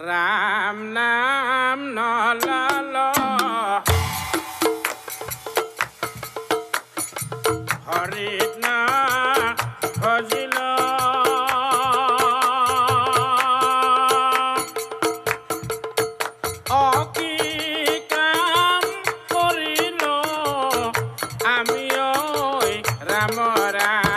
ৰাম নাম নলাল হৰি না ভজিল অকি কাম কৰিল আমি ওই ৰাম ৰাম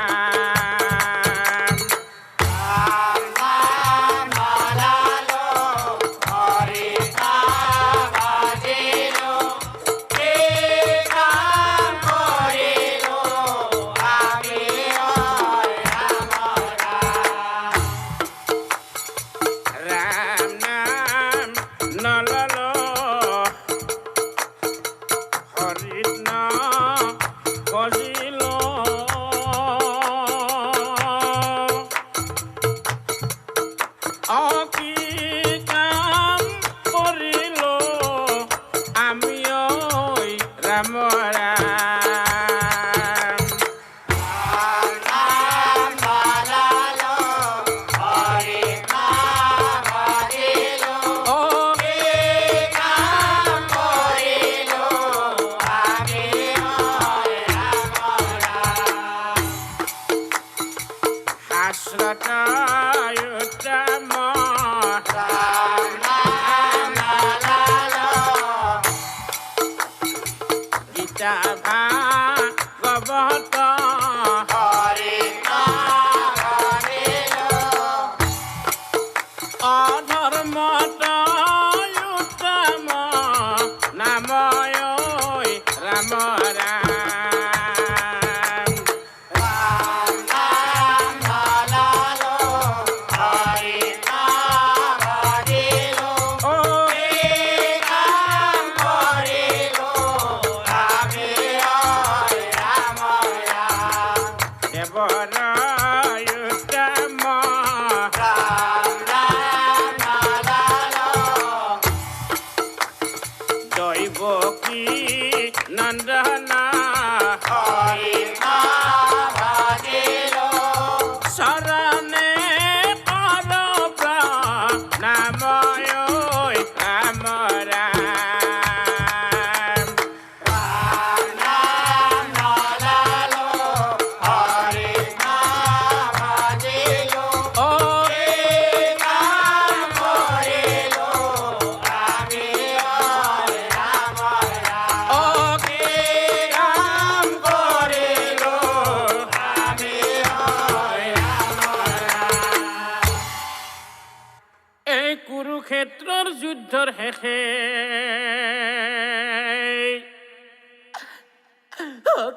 কুৰুক্ষেত্ৰৰ যুদ্ধৰ শেষে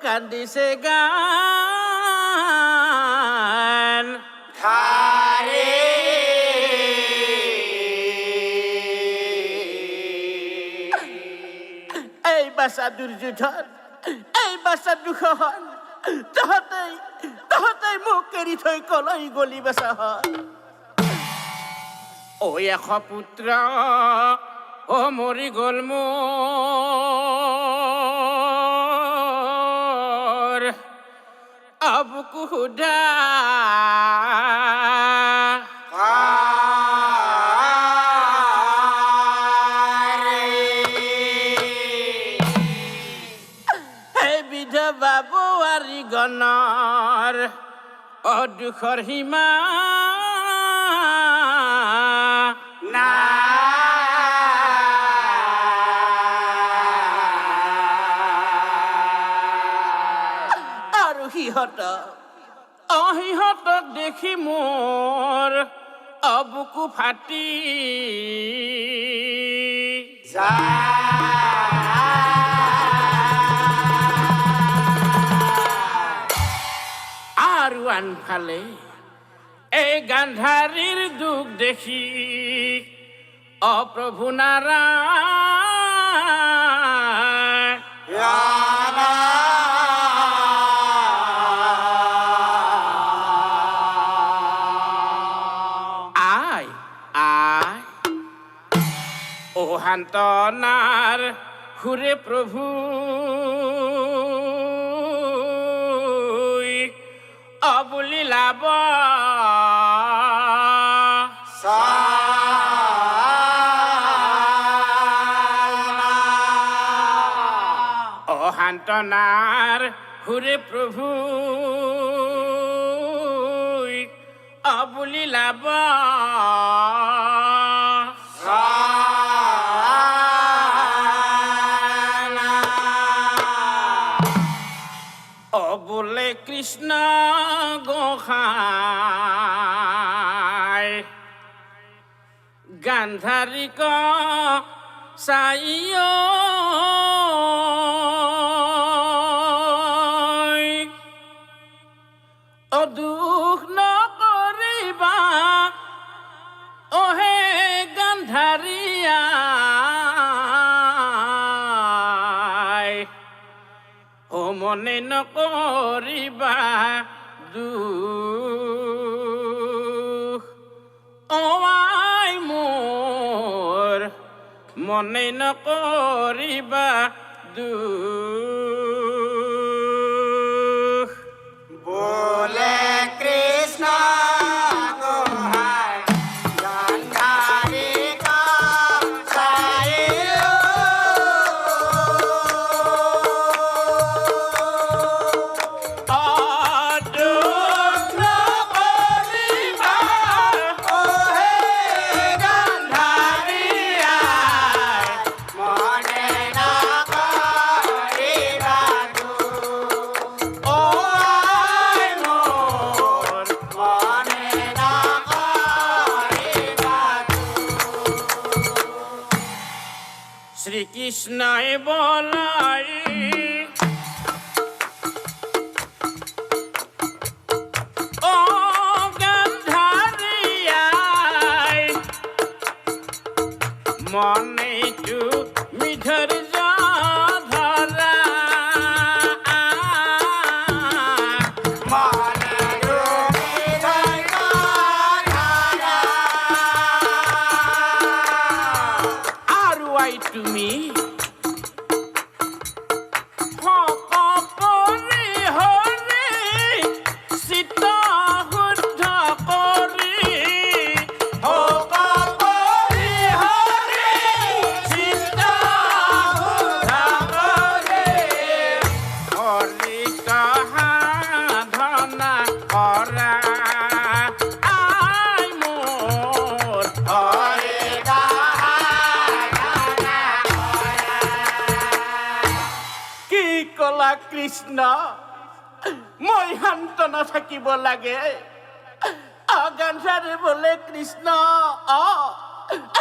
কান্দিছে গান ধাৰে এই বাছা দুৰ্যোধন এই বাছা দুঃসহন তহঁতেই মোক এৰি থৈ কলৈ গলি বাছা ঐ এশ পুত্ৰ মৰি গ'ল মোৰ বুকু সোধা সেই বিধৱা বোৱাৰী গণৰ দুখৰ সীমা সিহঁতক দেখি মোৰ বুকু ফাটি আৰু আনফালে এই গান্ধাৰীৰ দুখ দেখি প্ৰভু নাৰায়ণ সান্তনাৰ সুৰে প্ৰভু বুলি লাভ বন্দনাৰ হুৰে প্ৰভু অবুলিলাব অবলে কৃষ্ণ গোসাই গান্ধাৰিক সাইয় দুখ নকৰিবা অহে গান্ধাৰিয়া ও মনে নকৰিবা দুখ অৱাই মোৰ মনে নকৰিবা দুখ बोले कृष्ण गोहाय गांधारी का साइयो দুখ নকৰিবা ओहे गांधारी आय मने ना करिबा तू ओ आय मोर मने ना करिबा तू শ্রীকৃষ্ণই বলাই ও গান্ধারিয়াই মনে তুমি ধৈর্য ধরা मने डूबी धैर्य धारा আৰু আই তুমি কৰি হৰি চিত শুদ্ধ কৰি কপৰি হৰি চিত্ত শুদ্ধ কৰি হৰি সাধনা কৰা আই মোৰ হৰি গানা কি কলা কৃষ্ণ মই শান্ত নাথাকিব লাগে গান্ধাৰী বোলে কৃষ্ণ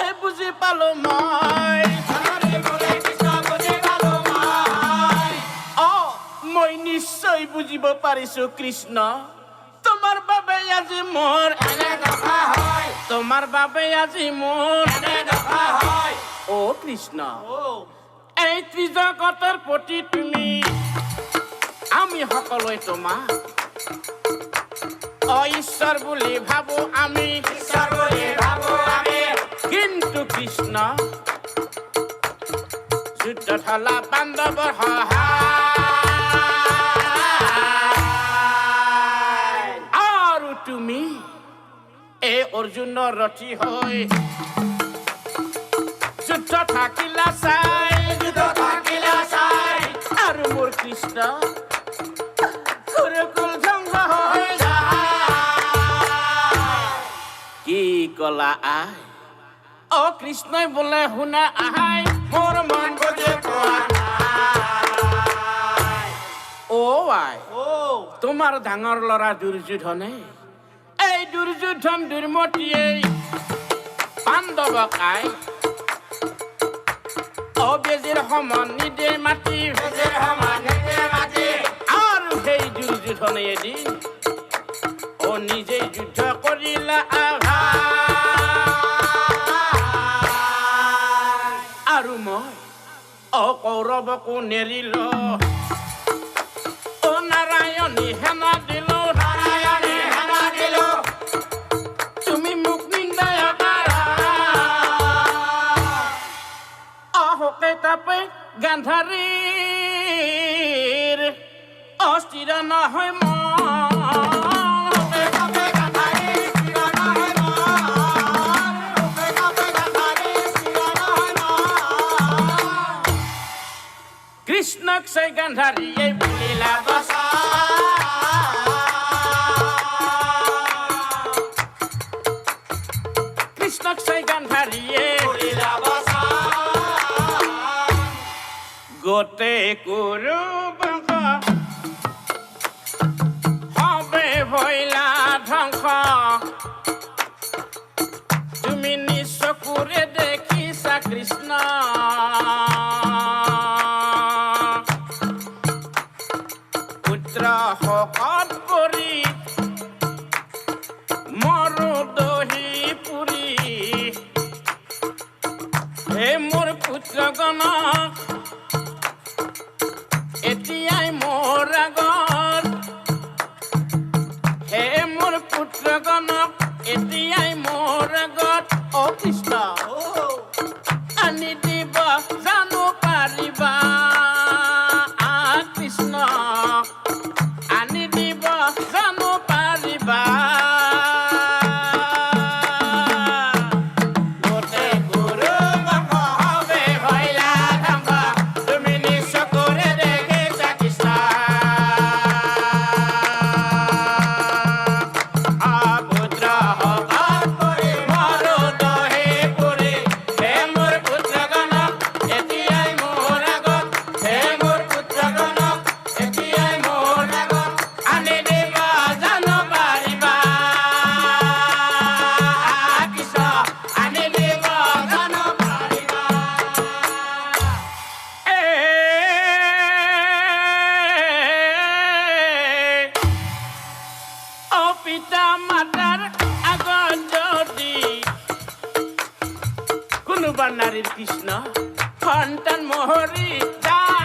এই বুজি পালো মই হৰি বোলে কৃষ্ণ বুজি পালো মই মই নিশ্চয় বুজিব পাৰিছো কৃষ্ণ তোমাৰ বাবে আজি মোৰ এনে দফা হয় তোমাৰ বাবে আজি মোৰ এনে দফা হয় অ কৃষ্ণ এই ত্ৰিজগতৰ প্ৰতি তুমি আমি সকলোৱে তোমাক ঈশ্বৰ বুলি ভাবো আমি ঈশ্বৰ বুলি ভাবো আমি কিন্তু কৃষ্ণ যুদ্ধ থলা পাণ্ডৱৰ সহায় আৰু তুমি এই অৰ্জুনৰ ৰথী হৈ যুদ্ধ থাকিলা চাই যুদ্ধ থাকিলা চাই আৰু মোৰ কৃষ্ণ কুৰুকুল ধ্বংস হৈ কি কলা আই কৃষ্ণই বোলে শুনা আহাই মোৰ মন বুজি পোৱা নাই আই তোমাৰ ডাঙৰ ল'ৰা দুৰ্যোধনে এই দুৰ্যোধন দুৰ্মতিয়ে পাণ্ডৱক আই বেজীৰ সমান নিদে মাতি বেজীৰ সমান নিদে মাতি আৰু সেই দুৰ্যোধনে এদিন নিজে যুদ্ধ কৰিলা আৰু মই কৌৰৱকো নেৰিল নাৰায়ণী সেনা দিলো নাৰায়ণী সেনা দিলো তুমি মোক নিন্দায় অহোকে তাপে গান্ধাৰীৰ অস্থিৰ নহয় কৃষ্ণক চাই গান্ধাৰী এই বুলিলা বচা কৃষ্ণক চাই গান্ধাৰীয়ে বুলিলা বচা গোটেই কুৰু বংশ হবে ভৈলা ধ্বংস তুমি নিজ চকুৰে দেখিছা কৃষ্ণ পুত্ৰ শকত কৰি মৰো দহি পুৰি হে মোৰ পুত্ৰগণক এতিয়াই মোৰ আগত হে মোৰ পুত্ৰগণক এতিয়াই মোৰ আগত অ কৃষ্ণ আনি দিব জানো পাৰিবা কৃষ্ণ আনি দিব জানো পাৰিবা গোটেই গুৰু বংশ হবে ভৈলা ধ্বংস তুমি নিজ চকুৰে দেখিছা কৃষ্ণ পুত্ৰ শকত কৰি মৰো দহি পুৰি হে মোৰ পুত্ৰগণক এতিয়াই মোৰ আগত হে মোৰ পুত্ৰগণক এতিয়াই মোৰ আগত আনি দিব জানো পাৰিবা কৃষ্ণ আনি দিব জানো পাৰিবা অ পিতা মাতাৰ আগত যদি কোনোবা নাৰীৰ কৃষ্ণ সন্তান মহৰি যায়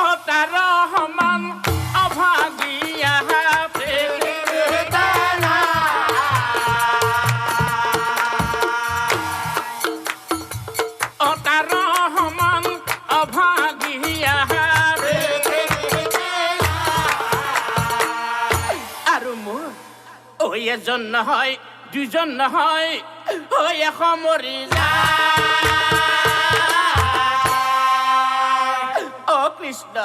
অ তাৰ সমান অভাগীয়া অ তাৰ সমান অভাগীয়া আৰু মোৰ ঐ এজন নহয় দুজন নহয় ঐ এশ মৰি যায় অ কৃষ্ণ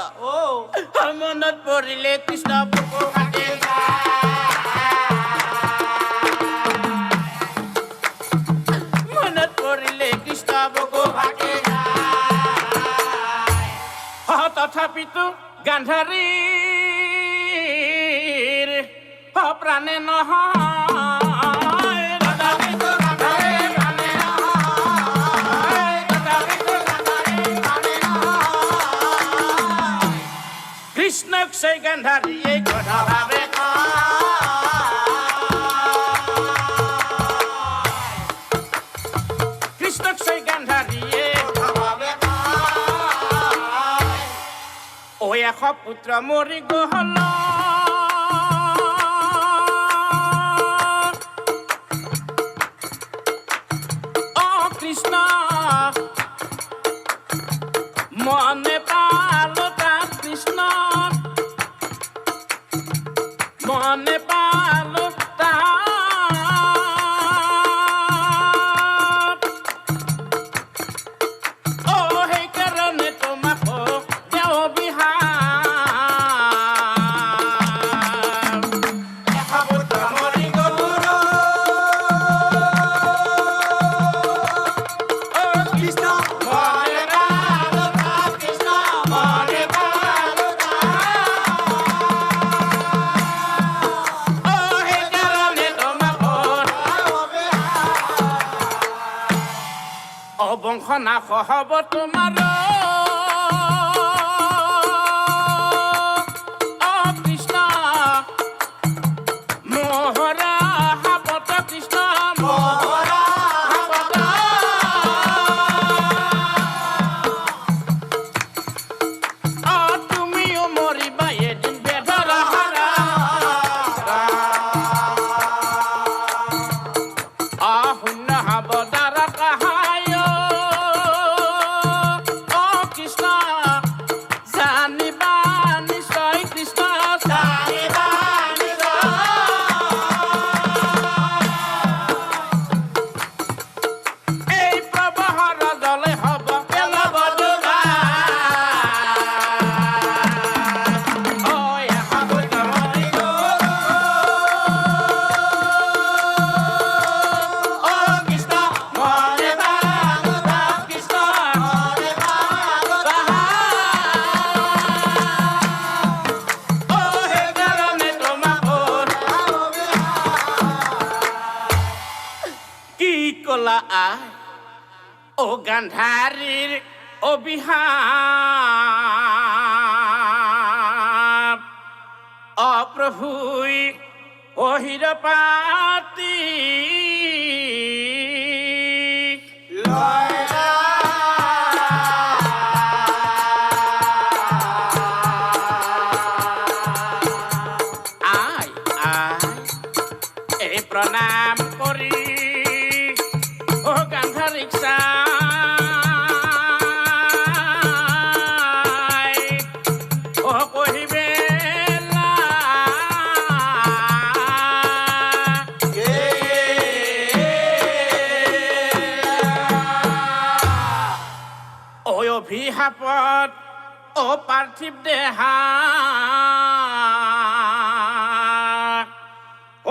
মনত পৰিলে কৃষ্ণ বুকু ফাটি মনত পৰিলে কৃষ্ণ বুকু ফাটি তথাপিতো গান্ধাৰীৰ প্ৰাণে নহয় তথাপিতো গান্ধাৰীৰ প্ৰাণে নহয় তথাপিতো গান্ধাৰীৰ প্ৰাণে নহয় কৃষ্ণক চাই গান্ধাৰীয়ে কথা ভাবে কৃষ্ণক চাই গান্ধাৰীয়ে ঐ এশ পুত্ৰ মৰি গহল অ কৃষ্ণ মনে পালো তাত কৃষ্ণ মনে পালো তাত অ সেইকাৰণে তোমাক দেও বিহাৰ এশ পুত্ৰ মৰি গ'ল অ কৃষ্ণ মনে পালো তাত কৃষ্ণ মনে পালো অ সেইকাৰণে তোমাক অবংশ নাশ হব তোমাৰ অ কৃষ্ণ মোহৰা হাবত কৃষ্ণ মোহৰা হাবত অ তুমিও মৰিবা এদিন বেদৰ হাৰা শূন্য হাব দ্বাৰা কাহায় অ আয় ও গান্ধারীর অবিহাপ অপ্রভুই ও হিরপাতি আয় আয় এ প্রণাম করি ও গান্ধারিক সাই ও কহিবে না ও অভিশাপত ও পার্থিব দেহা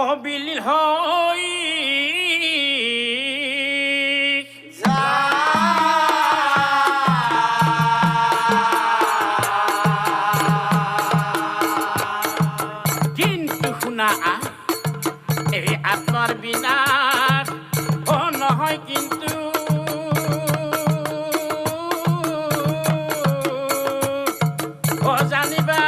ও বিলীন হই কিন্তু শুনা এই আত্মার বিনাশ ও নহয় কিন্তু ও জানিবা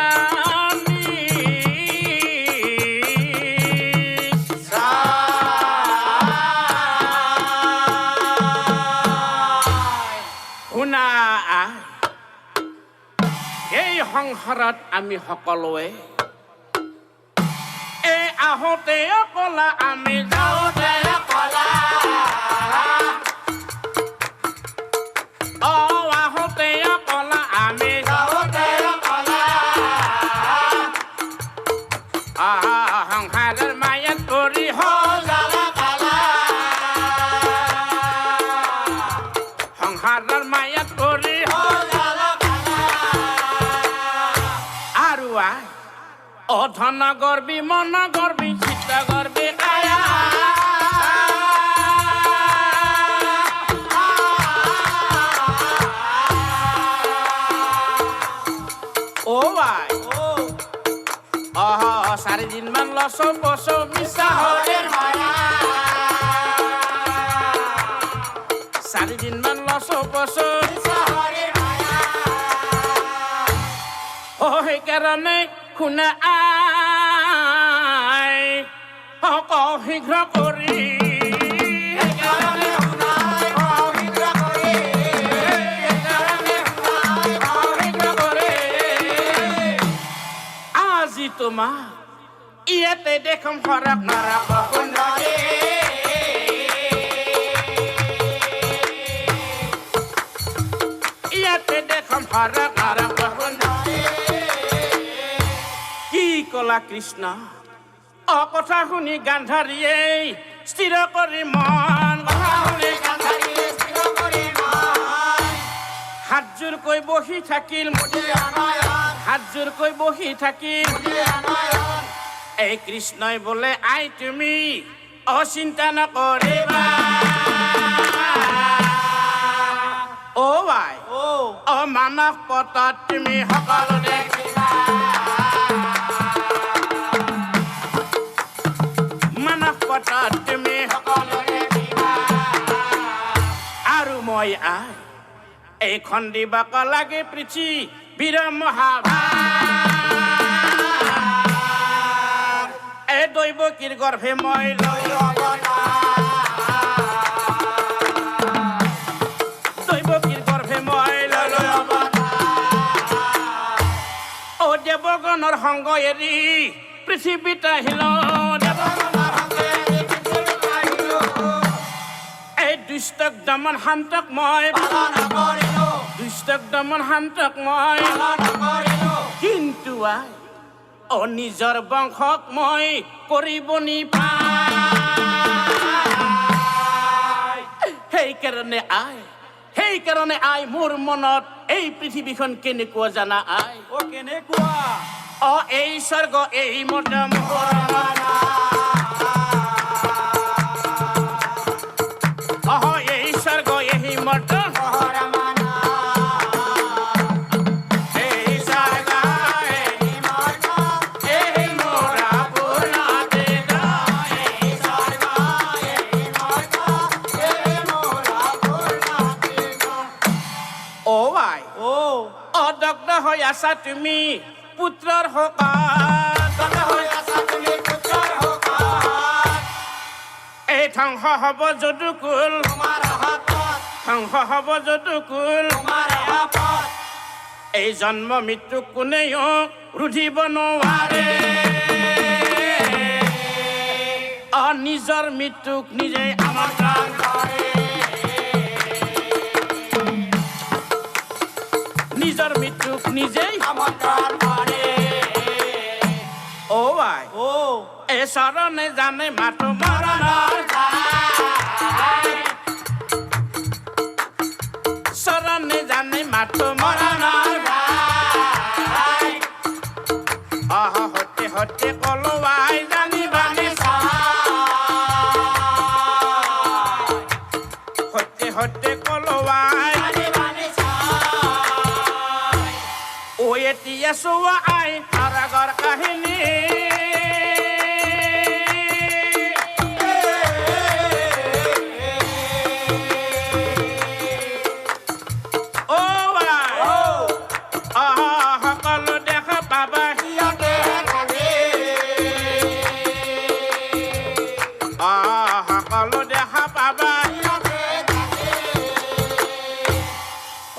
শুনা এই সংসাৰত আমি সকলোৱে এই আহোঁতে কলা আমি যাওঁতে কলা অ আহোঁতে কলা আমি যাওঁতে কলা সংসাৰৰ মায়াত পৰি হলা কালা সংসাৰৰ মায়াত পৰি হলা কালা আৰু ও ধন গর্বী মন গর্বী চিত্ত গর্বী কায়া ও ভাই ও 4 দিন মান লস পস মিশা হরে মায়া 4 দিন মান লস পস মিশা হরে মায়া ও সেই কাৰণে শুনা আই ক শীঘ্ৰ কৰি আজি তোমাক ইয়াতে দেখম হৰক নৰক সুন্দৰী ইয়াতে দেখম হৰক নৰক সুন্দৰী কি কলা কৃষ্ণ অ কথা শুনি গান্ধাৰীয়ে স্থিৰ কৰি মন কথা শুনি গান্ধাৰীয়ে স্থিৰ কৰি মন হাতযোৰ কৈ বহি থাকিল হাতযোৰ কৈ বহি থাকিল এই কৃষ্ণই বোলে আই তুমি অচিন্তা নকৰিবা ও আই ও মানস পথত তুমি সকলো দেখিবা মানস পথত তুমি সকলো দেখিবা আৰু মই আই এইখন দিবাক লাগে পৃথিৱীৰ মহাভাৰত এই দৈৱকীৰ গৰ্ভে মই লৈ দৈৱকীৰ গৰ্ভে মই লৈ ও দেৱগণৰ সংগ এৰি পৃথিৱীত আহিল এই দুষ্টক দমন শান্তক মই দুষ্টক দমন শান্তক মই কিন্তু আই ও নিজৰ বংশক মই কৰিব নিপাই সেইকাৰণে আই মোৰ মনত এই পৃথিৱীখন কেনেকুৱা জানা আই ও কেনেকুৱা ও এই স্বৰ্গ এই মৰ্যাদা এই স্বৰ্গ এই মৰ্যাদা আছা তুমি পুত্ৰৰ শোকত ধন্য হৈ আছা তুমি পুত্ৰৰ শোকত এই ধ্বংস হ'ব যদুকুল তোমাৰ হাতত ধ্বংস হ'ব যদুকুল তোমাৰ হাতত এই জন্ম মৃত্যু কোনেও ৰুধিব নোৱাৰে নিজৰ মৃত্যুক নিজে আমন্ত্ৰণ কৰে নিজৰ মৃত্যুক নিজেই আমন্ত্ৰণ কৰে অ' আই ও এই চৰণে জানে মাতো মৰণৰ ঠাই চৰণে জানে মাতো মৰণৰ মৰণৰ ঠাই হতে হতে কলোৱাই জানিবানে হতে হতে কলোৱাই ও এতিয়া চোৱা আই আগৰ কাহিনী সকলো দেখা পাবা সকলো দেখা পাবা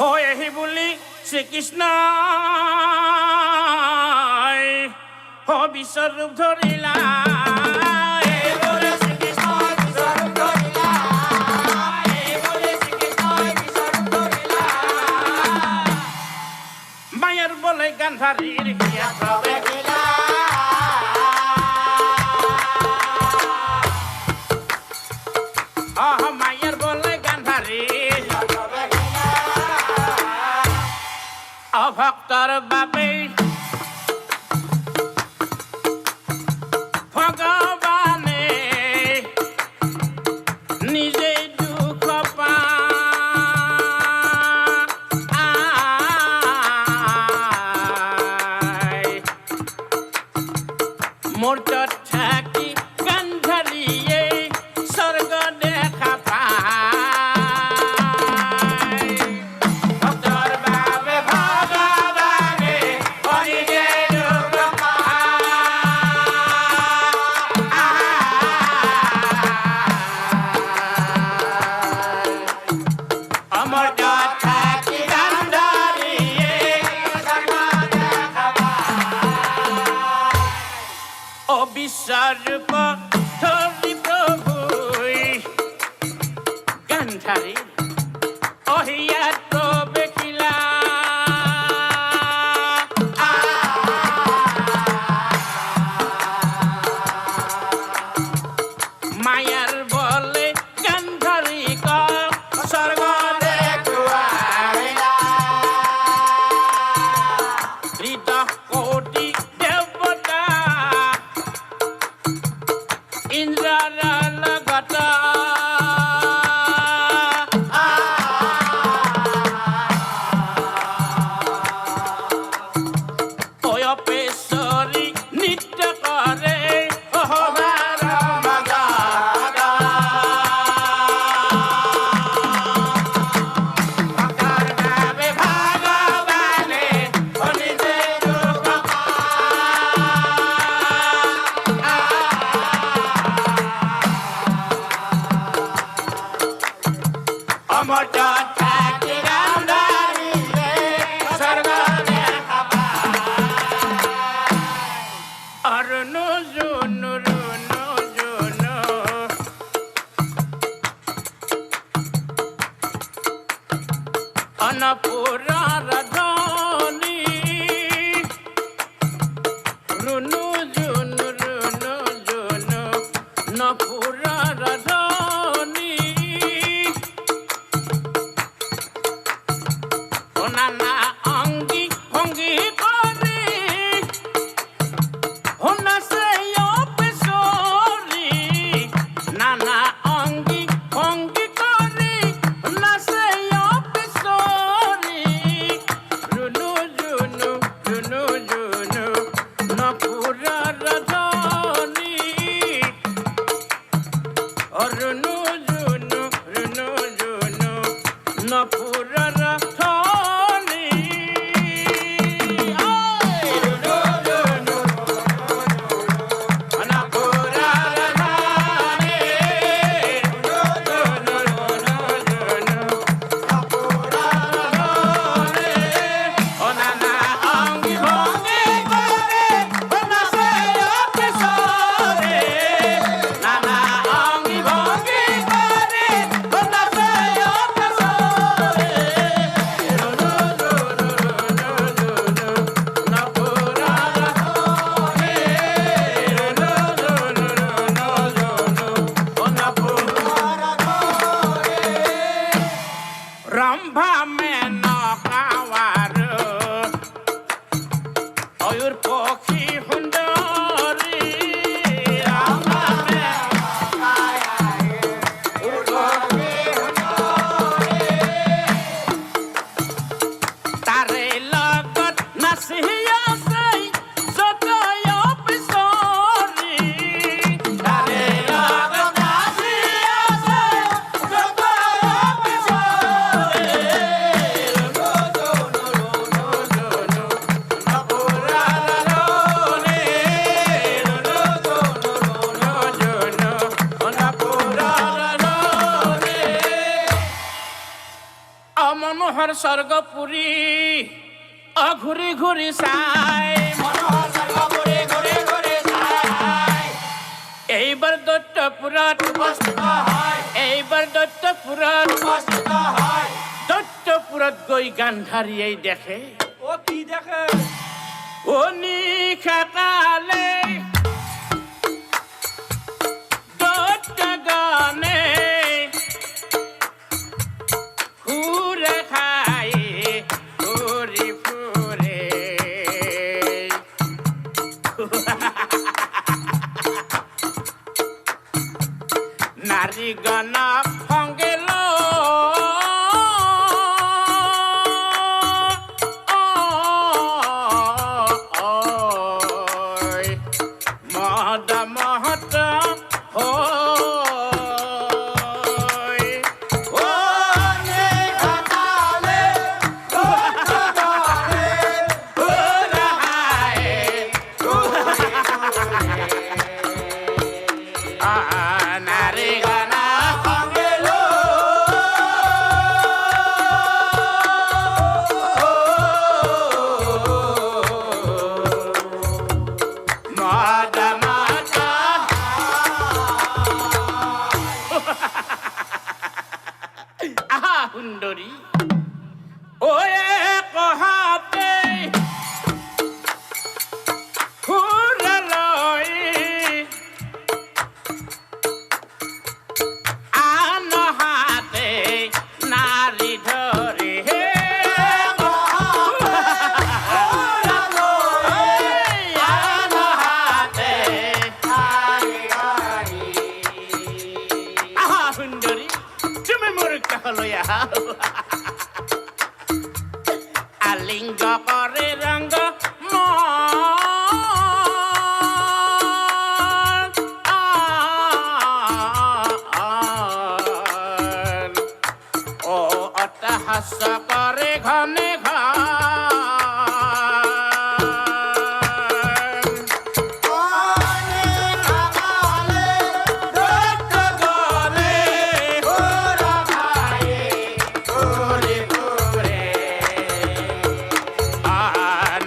হৈ আহি বুলি শ্ৰীকৃষ্ণ বিশ্বৰূপ ধৰিলা মায়াৰ বলে গান্ধাৰীৰ হিয়াত মায়াৰ বলে গান্ধাৰীৰ অভক্তৰ বাবে ভগৱানে নিজে দুখ পায় মূৰ্তত থাকি গান্ধাৰীয়ে স্বৰ্গ দেখা পায় ভক্তৰ বাবে ভগৱানে নিজে দুখ অমৰ্ত থাকি গান্ধাৰীয়ে অবিশ্বৰূপ ধৰি প্ৰভুই গান্ধাৰী অহিয়াত প্ৰৱেশিলা মায়াৰ বলে গান্ধাৰীক স্বৰ্গ কোটি দেৱতা ইন্দ্ৰৰ লগত অপেশ্বৰী নৃত্য কৰে অহবাৰ মাজত ভক্তৰ বাবে ভগৱানে নিজে দুখ ময়ূৰ পক্ষী সুন্দৰী ৰাম নামে তাৰে লগত নাচি আছে যতয় পিছৰি তাৰে লগত নাচি আছে যতয় পিছৰি মনোহৰ স্বৰ্গপুৰী ঘূৰি ঘূৰি চাই মনোহৰ স্বৰ্গপুৰী ঘূৰি ঘূৰি চাই এইবাৰ দত্তপুৰত উপস্থিত হয় এইবাৰ দত্তপুৰত উপস্থিত হয় দত্তপুৰত গৈ গান্ধাৰীয়ে দেখে ও কি দেখে নিশা কালে দত্ত গানে ফুৰে খাই ফুৰি ফুৰে নাৰী গণক সংগে মদ মহত নাৰী গণা মদ মহত আহা সুন্দৰী কহাতে ফুৰলৈ আন হাতে নাৰী ধৰি আন হাতে আহা সুন্দৰী তুমি মোৰ কাষলৈ আহা আলিংগ কৰে ৰংগ অট্টহাস কৰে ঘনে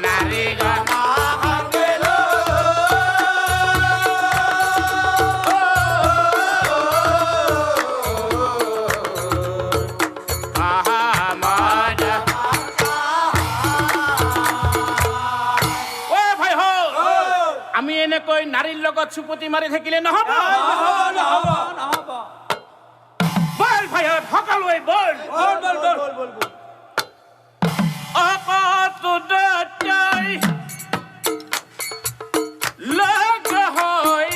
নাৰী গণা আমি এনেকৈ নাৰীৰ লগত চুপতি মাৰি থাকিলে নহব নহব নহব বল ভাই সকলোৱে বল বল বল বল বল বল অকতুদতাই লগ হৈ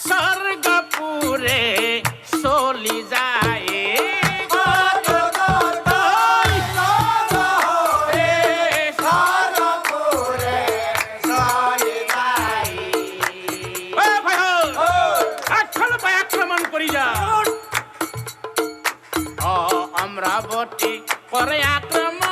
স্বৰ্গপুৰে চলি যায় অমরাবতী করে আক্রমণ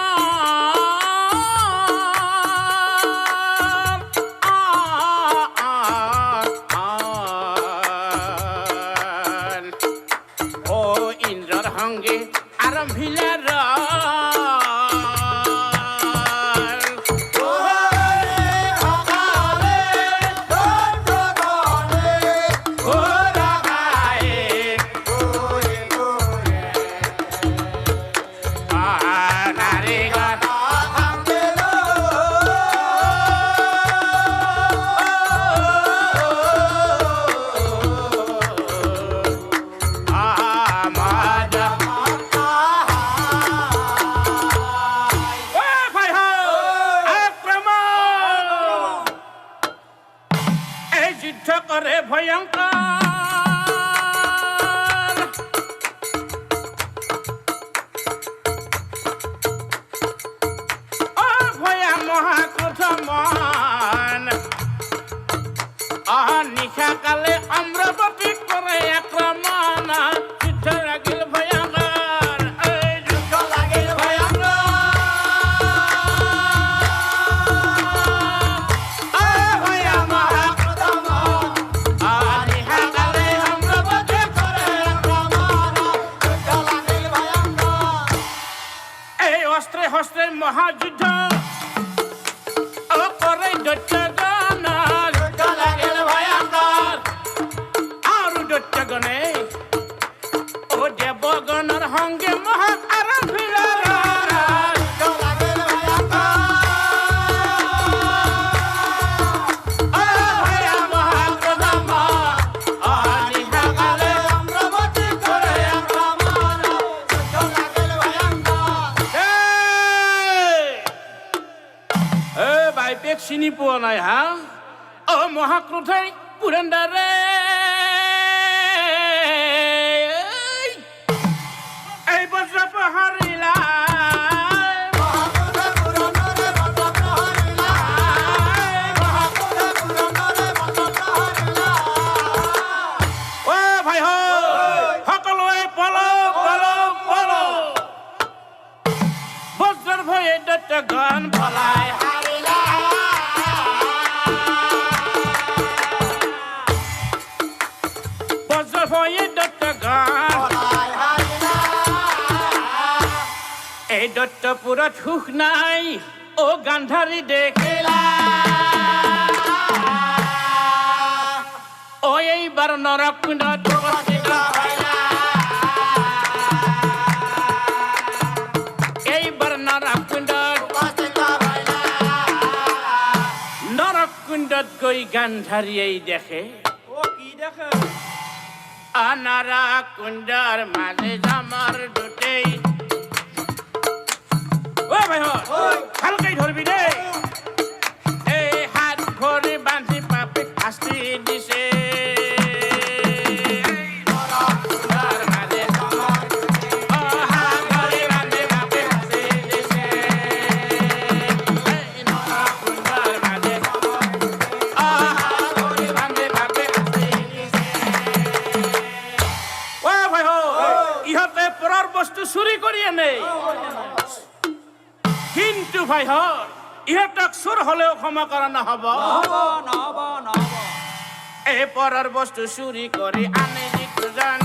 ভয়ঙ্কর ও ভয়া মহাক্রোধ মন নিশা কালে অম্রবতী করে আক্রমণ যুদ্ধ লাগিল ভয়ঙ্কর যুদ্ধ লাগিল ভয়ঙ্কর ও ভয়া মহাক্রোধ মন নিশা কালে অম্রবতী করে আক্রমণ যুদ্ধ লাগিল ভয়ঙ্কর এই অস্ত্রে হস্ত্রে মহাযুদ্ধ ও করে দৈত্যগণ যুদ্ধ লাগিল ভয়ঙ্কর আৰু দৈত্যগণে ও দেৱগণৰ সংগে মহা আৰম্ভিল যুদ্ধ লাগিল ভয়ঙ্কৰ ও ভয়া মহাক্ৰোধ মন নিশা কালে অম্ৰবতী কৰে আক্ৰমণ যুদ্ধ লাগিল ভয়ঙ্কৰ বাইপেক চিনি পোৱা নাই হা অ মহাক্ৰোধে পুৰন্দৰে এই বজ্ৰ প্ৰহৰিলা মহাক্ৰোধে পুৰন্দৰে বজ্ৰ প্ৰহৰিলা মহাক্ৰোধে পুৰন্দৰে বজ্ৰ প্ৰহৰিলা ও ভাই সকলোৱে পলক পলক পলক বজ্ৰৰ ভয়ে দৈত্যগণ পলাই হাৰিলা বজ্ৰৰ ভয়ে দৈত্যগণ পলাই হাৰিলা এই দৈত্যপুৰত সুখ নাই ও গান্ধাৰী দেখিলা ও এইবাৰ নৰকুণ্ডত উপস্থিত হইলা এইবাৰ নৰকুণ্ডত উপস্থিত হইলা নৰকুণ্ডত গৈ গান্ধাৰীয়ে দেখে ও কি দেখে নৰকুণ্ডৰ মাজে জামৰ দুটেই ও ভাই ভালকৈ ধৰিবি দেই এই হাত ভৰি বান্ধি পাপে শাস্তি দিছে নৰকুণ্ডৰ মাজে অ হাত ভৰি বান্ধি পাপে শাস্তি দিছে এই নৰকুণ্ডৰ মাজে অ হাত ভৰি বান্ধি পাপে শাস্তি দিছে ও ভাই ইহঁতে পৰৰ বস্তু চুৰি কৰি আনে কিন্তু ভাই ইহঁতক চোৰ হলেও ক্ষমা কৰা নহব নহব নহব এই পৰৰ বস্তু চুৰি কৰি আনে যিজন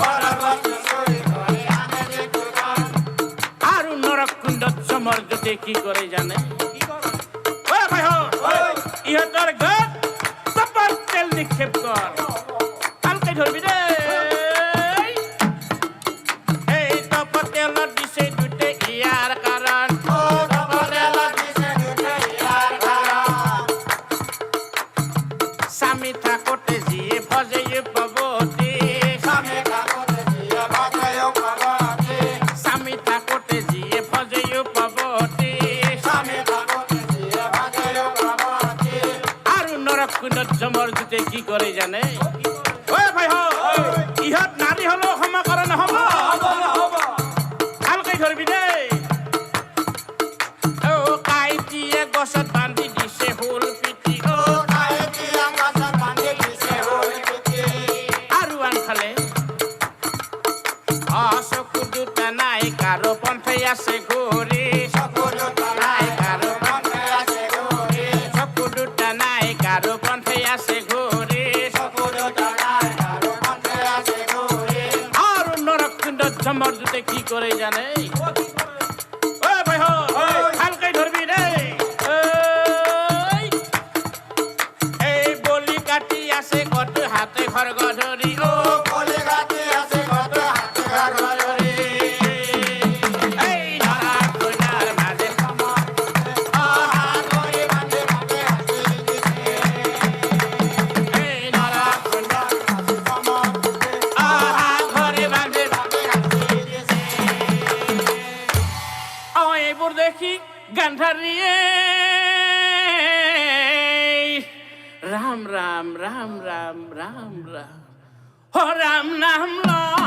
পৰৰ বস্তু চুৰি কৰি আনে যিজন আৰু নৰকুণ্ডত জমৰ জুতি কি কৰে জানে কি কৰে ঐ ভাই ইহঁতৰ গাত তপৰ তেল নিক্ষেপ কৰ ভালকৈ ধৰিবি দেই এই তপৰ তেলত দিছে দুটে ইয়াৰ কাৰণ ও তপদেলা দিছে দুটে ইয়াৰ কাৰণ স্বামী থাকোঁতে যিয়ে ভজে পৱতী স্বামী থাকোঁতে যিয়ে ভজেও পাৰ্বতী স্বামী থাকোঁতে যিয়ে ভজে পৱতী স্বামী থাকোঁতে যিয়ে ভজেও পাৰ্বতী আৰু নৰকুণ্ডত জমৰ জুতে কি কৰে জানে ঐ ভাই ইহঁত নাৰী হলেও ক্ষমা কৰা নহব নহব ভালকৈ ধৰিবি দেই অ কাইটিয়ে গছত বান্ধি দিছে হুল পিটি অ কাই দিয়া গছত বান্ধি দিছে হুল পিটি আৰু আনফালে চকু দুটা নাই কাৰো পন্থাই আছে ঘূৰি চকু দুটা নাই কাৰো মনে আছে ঘূৰি চকু দুটা নাই কাৰো পন্থাই আছে ঘূৰি চকু দুটা নাই কাৰো মনে আছে ঘূৰি আৰু নৰকুণ্ডত জমৰ জুতে কি কৰে জানে ঐ ভাই ভালকৈ ধৰিবি দেই এই বলি কাটি আছে কত হাতে খৰ্গ ধৰি অ কলি গাতি আছে কত হাতে ঘৰ ধৰি এই নৰকুণ্ডৰ মাজে হাত ধৰি বান্ধি বান্ধি হাতি দিছে এই নৰকুণ্ডৰ সমত হাত ধৰি বান্ধি বান্ধি হাতি দিছে এইবোৰ দেখি গান্ধাৰীয়ে ৰাম ৰাম ৰাম ৰাম ৰাম ৰাম ও ৰাম নাম লয়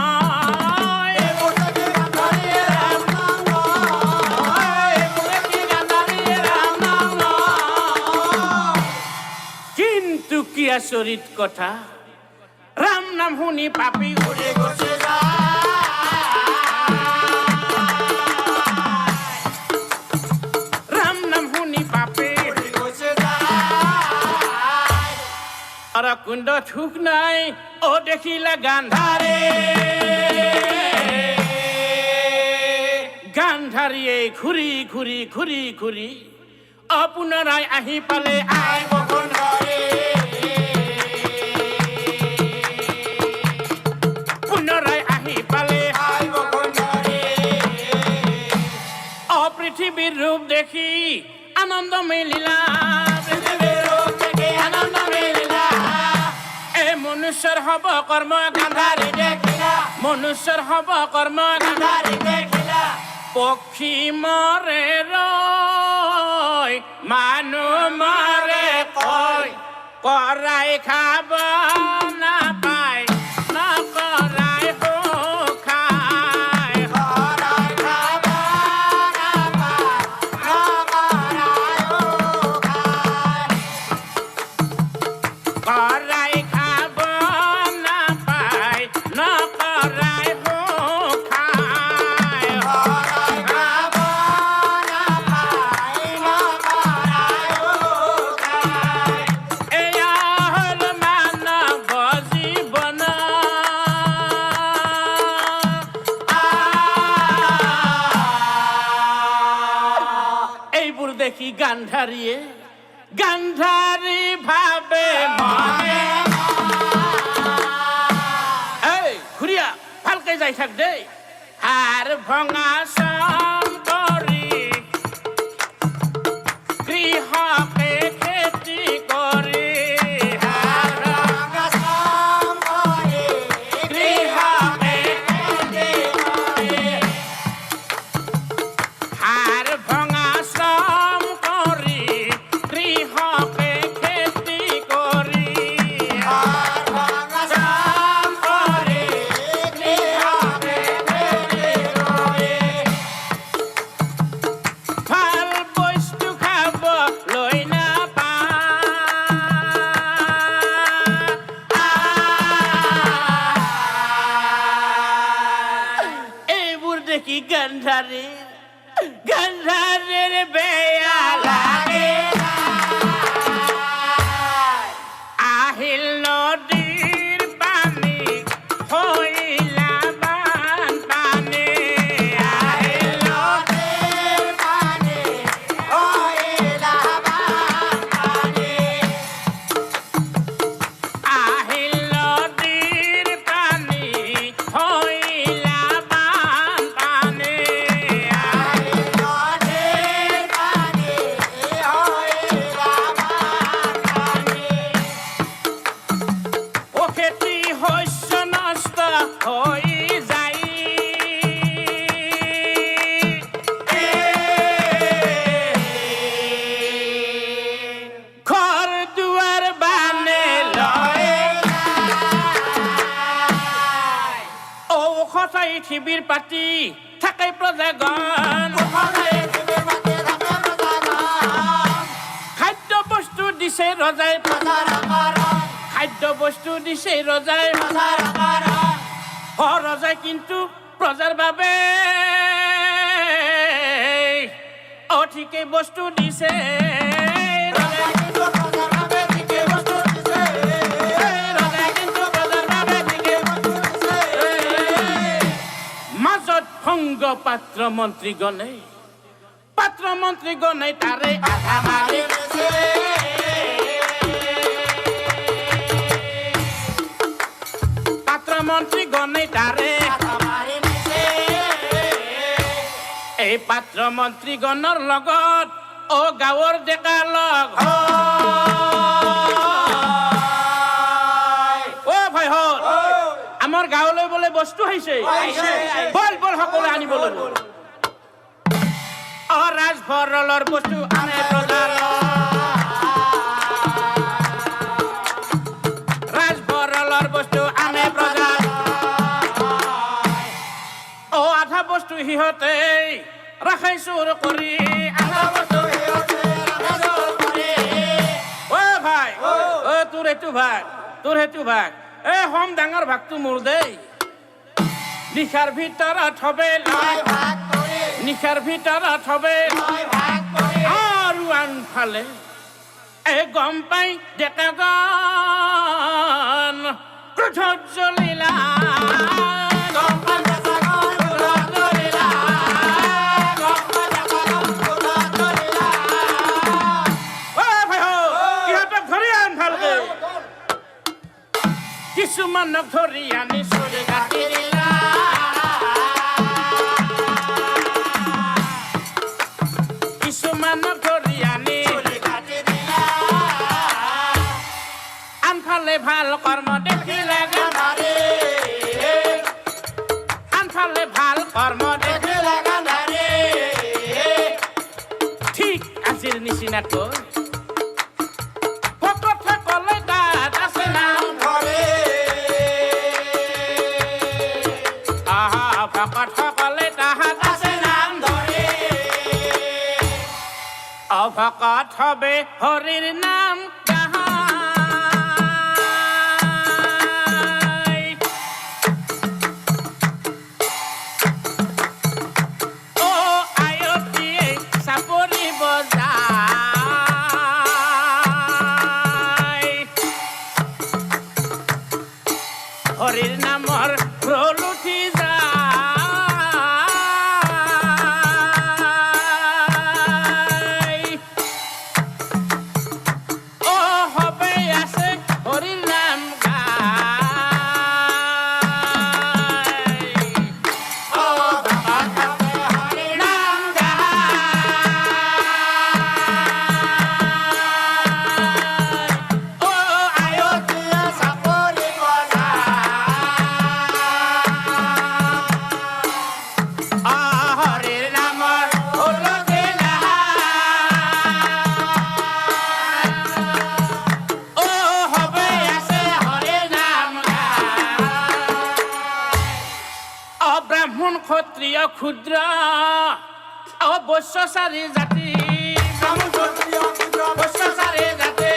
কিন্তু কি আচৰিত কথা ৰাম নাম শুনি পাপী উৰি গৈছে ৰাম নাম শুনি পাপী উৰি গৈছে আৰ কুণ্ড থুক নাই ও দেখিলা গান্ধাৰে গান্ধাৰীয়ে ঘূৰি ঘূৰি ঘূৰি ঘূৰি অপুনৰাই আহি পালে আই বসুন্ধৰে পুনৰাই আহি পালে আই বসুন্ধৰে অপৃথিৱীৰ ৰূপ দেখি আনন্দ মেলিলা পৃথিৱীৰ ৰূপ দেখি আনন্দ মেলিলা এই মনুষ্যৰ হব কৰ্ম গান্ধাৰী দেখিলা মনুষ্যৰ হব কৰ্ম গান্ধাৰী দেখিলা পক্ষী মৰে ৰয় মানুহ মৰে কয় কৰাই খাব নাপায় নকৰাই খায় কৰাই খাব নাপায় নকৰাই খায় কৰাই খাব নাপায় নকৰাই দেখি গান্ধাৰীয়ে গান্ধাৰী ভাবে মনে এই ঘূৰিয়া ভালকে যাই থাক দেই হাড় ভঙা চাম কৰি গৃহকে খেতি কৰি হাড় ভঙা চাম কৰি গৃহকে খেতি কৰি হাড় ভঙা গান্ধাৰীৰ বেয়া লাগে আহিল নদীৰ পানী হৈলা বানপানী আহিল নদীৰ পানী হৈলা বানপানী আহিল নদীৰ পানী হৈলা বানপানী পৃথিৱীৰ পাতি থাকে প্ৰজাগণ খাদ্য বস্তু দিছে ৰজাই খাদ্য বস্তু দিছে ৰজাই ৰজাই কিন্তু প্ৰজাৰ বাবে অঠিকে বস্তু দিছে ভংগ পাত্ৰ মন্ত্ৰীগণে তাৰে আধা মাৰি পাত্ৰ মন্ত্ৰীগণে তাৰে এই পাত্ৰ মন্ত্ৰীগণৰ লগত ও গাঁৱৰ ডেকা লগ ও ভাই হল আমাৰ গাঁৱলৈ বোলে বস্তু আহিছে বল বল সকলোৱে আনিবলৈ ৰাজভৰলৰ বস্তু আনে প্ৰজাৰ সিহঁতে ৰাখাই চোৰ কৰি আধা বস্তু সিহঁতে ৰাখে চোৰ কৰি অ ভাই অ তোৰ সেইটো ভাগ হম ডাঙৰ ভাগটো মোৰ দেই নিশাৰ ভিতৰত হবে মই ভাগ কৰি নিশাৰ ভিতৰত হবে মই ভাগ কৰি আৰু আনফালে গম পাই ডেকাগন ক্ৰোধত জ্বলিলা গম পাই ডেকাগন ক্ৰোধত জ্বলিলা গম পাই ডেকাগন ক্ৰোধত জ্বলিলা অ ভাই ইহঁতক ধৰি আন ভালকে কিছুমানক ধৰি আনি চুৰি কাটি দিলা কিছুমানক ধৰি আনি চুলি কাটি দিলা আনফালে ভাল কৰ্ম দেখিলে গান্ধাৰী আনফালে ভাল কৰ্ম দেখিলে গান্ধাৰী ঠিক আজিৰ নিচিনাকৈ ভকতসকলে তাত আছে নাম ধৰি ভকতসকলে তাহাত আছে নাম ধৰি অভকত হবে হৰিৰ নাম গাহাই অ আয়তীয়ে চাপৰি বজাই হৰিৰ নামৰ ৰোল উঠি যায় অ হবে আছে হৰিৰ নাম গাই অ ভকত হবে হৰি নাম অ আয়তীয়ে চাপৰি হৰিৰ নামৰ উলটি অ হবে আছে হৰিৰ নাম ব্ৰাহ্মণ ক্ষত্ৰিয় ক্ষুদ্ৰ বৈশ্যচাৰী জাতি বৈশ্যচাৰী জাতি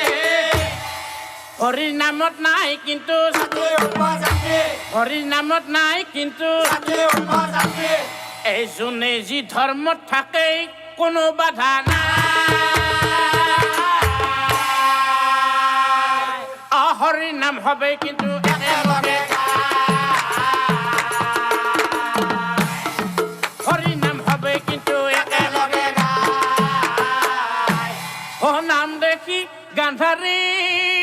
হৰিৰ নামত নাই কিন্তু হৰিৰ নামত নাই কিন্তু এই যোনে যি ধৰ্মত থাকে কোনো বাধা নাই হৰিৰ নাম হবে কিন্তু একেলগে হৰিৰ নাম হবে কিন্তু একেলগে নাম দেখি গান্ধাৰীৰ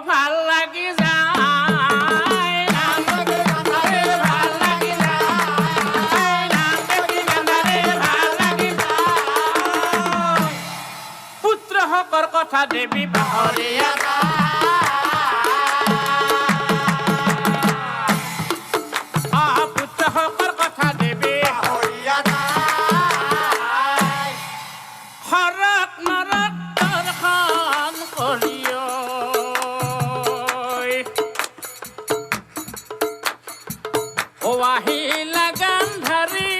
ভাল লাগি যায় নাম দেখি গান্ধাৰীৰ ভাল লাগি যায় নাম দেখি গান্ধাৰীৰ ভাল লাগি যায় পুত্ৰহঁতৰ কথা দেৱী পাহৰিয়া পুত্ৰহঁতৰ কথা দেৱী হৰক নৰক দৰ্শন কৰিয় ও আহিলা গান্ধাৰী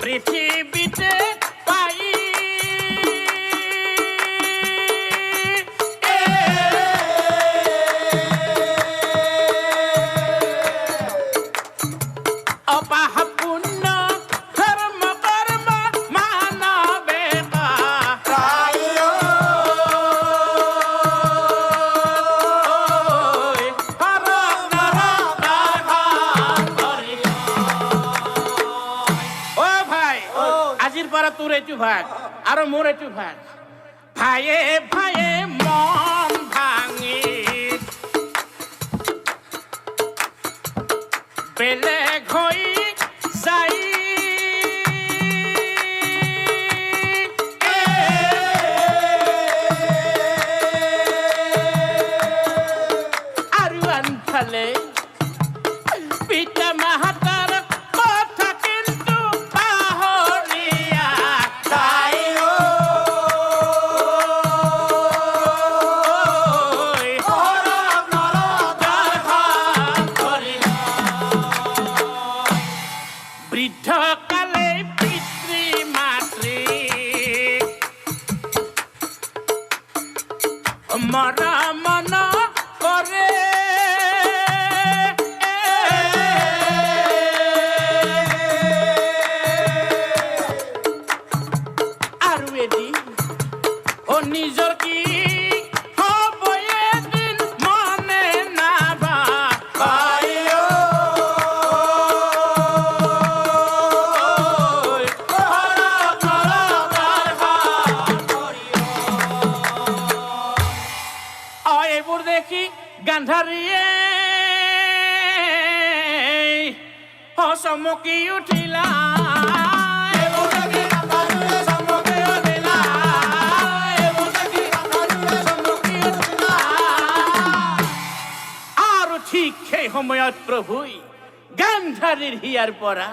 পৃথিবীতে পাই অপাহপূৰ্ণ ধৰ্ম কৰ্ম মানবেতা ও ভাই আজিৰ পৰা তোৰ এইটো ভাগ আৰু মোৰ এইটো ভাগ ভায়ে ভায়ে মন ভাঙি বেলেগ হৈ যায় আৰু আনফালে পিতা মাতাৰ কথা কিন্তু পাহৰিয়া যায় বৃদ্ধ কালে পিতৃ মাতৃ মৰমন কৰে আৰু এদিন নিজৰ কি হ'ব এদিন মনে নাভাবাই এইবোৰ দেখি গান্ধাৰীয়ে চমকি উঠিলা আৰু ঠিক সেই সময়ত প্ৰভুই গান্ধাৰীৰ হিয়াৰ পৰা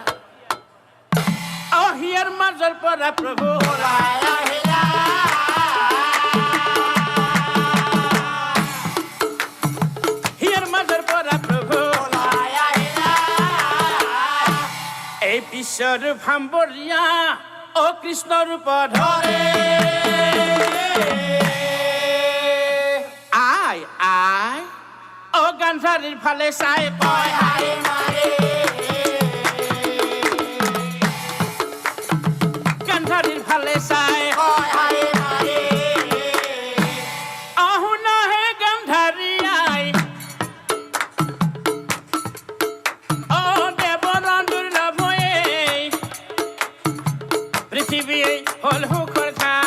হিয়াৰ মাজৰ পৰা প্ৰভু ওলাই আহিলা হিয়াৰ মাজৰ পৰা প্ৰভু ওলাই আহিলা এই বিশ্বৰ ভাম্বৰীয়া অ কৃষ্ণ ৰূপ ধৰে আই আই অ গান্ধাৰীৰ ফালে চাই কয় হাই মাৰে গান্ধাৰীৰ ফালে চাই কয় হাই মাৰে আহো নাহে গান্ধাৰী আই অ দেৱনন্দৰ নভয়ে পৃথিৱী হল সুখৰ ঠাই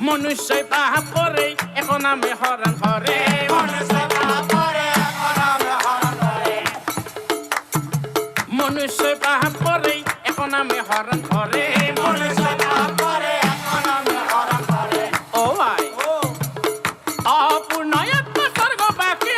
মনুষ্যই পাপ কৰে এক নামে হৰণ কৰে মনুষ্যই পাপ কৰে এক নামে হৰণ কৰে অ আই অপূৰ্ণায়ত্ব স্বৰ্গ বাকী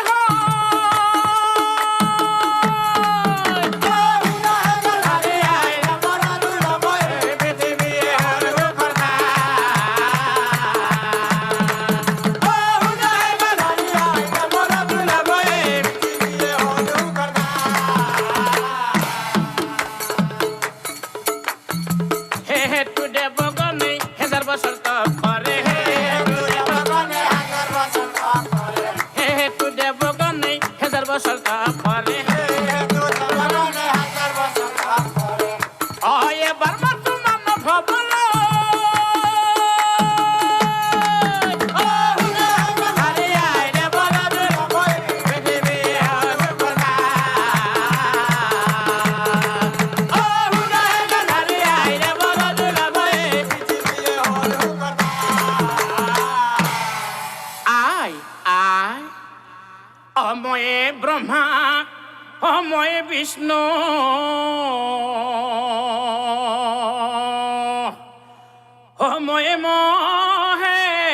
অময়ে ব্ৰহ্মা অময়ে বিষ্ণু অময়ে মহেশ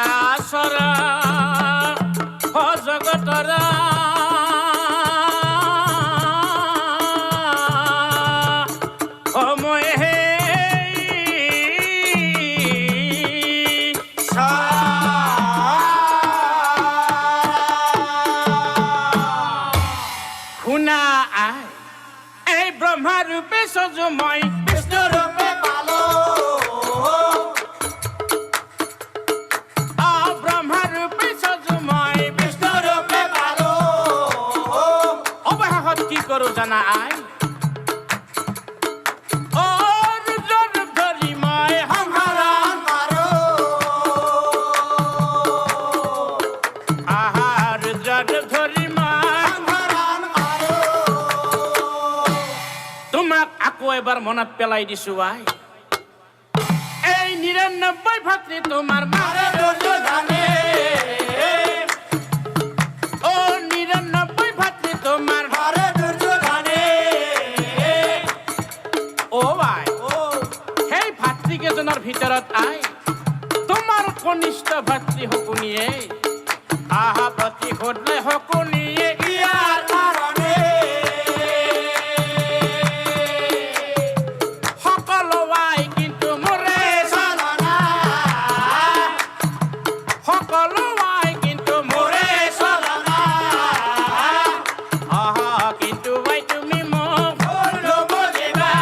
চৰাচৰা জগতৰা সময় হে শুনা আই এই ব্ৰহ্মা ৰূপে সজো মই বিষ্ণু ৰূপে পালো ব্ৰহ্মা ৰূপে সজো মই বিষ্ণু ৰূপে পালো অৱশেষত কি কৰো জানা আই ধৰি মই সংহৰণ মাৰো আহাৰ ধৰি মই সংহৰণ মাৰো তোমাক আকৌ এবাৰ মনত পেলাই দিছো আই এই ৯৯ ভাতৃ তোমাৰ মাৰে দুৰ্যোধনে ৯৯ ভাতৃ তোমাৰ মাৰে দুৰ্যোধনে আই সেই ভাতৃকেইজনৰ ভিতৰত আই তোমাৰ কনিষ্ঠ ভাতৃ শকুনিয়ে আহা প্ৰতিশোধ লৈ শকুনিয়ে ইয়াৰ কাৰণে সকলো আই কিন্তু মোৰে চলনা সকলো আই কিন্তু মোৰে চলনা আহা কিন্তু আই তুমি মোক নবুজিবা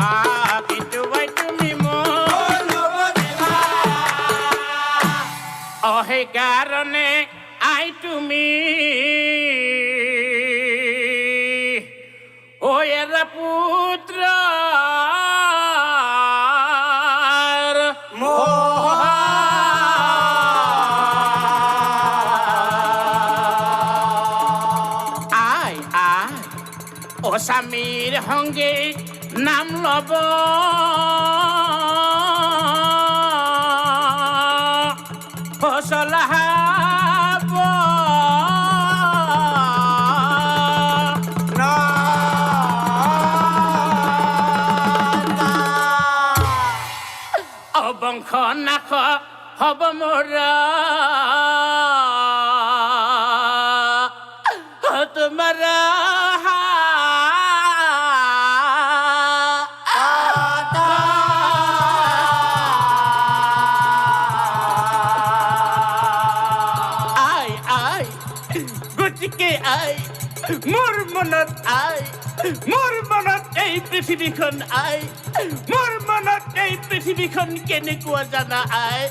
আহা কিন্তু আই তুমি মোক নবুজিবা সেইকাৰণে আই তুমি এৰা পুত্ৰ আই আই স্বামীৰ সংগে নাম ল'ব চলাব অবংশ নাশ হব মোৰ তোমাৰ আই আই গতিকে আই মোৰ মনত আই মোৰ মনত এই পৃথিৱীখন আই মোৰ মনত এই পৃথিৱীখন কেনেকুৱা জানা আই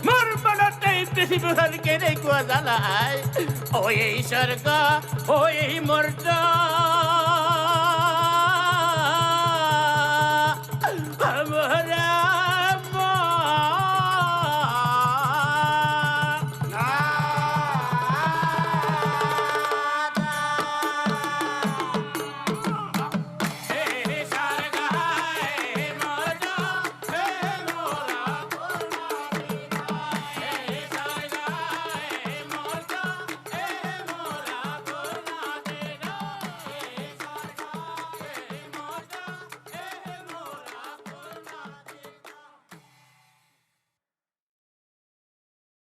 মোৰ মনত এই পৃথিৱীখন কেনেকুৱা জানা আই এই স্বৰ্গ এই মৰ্য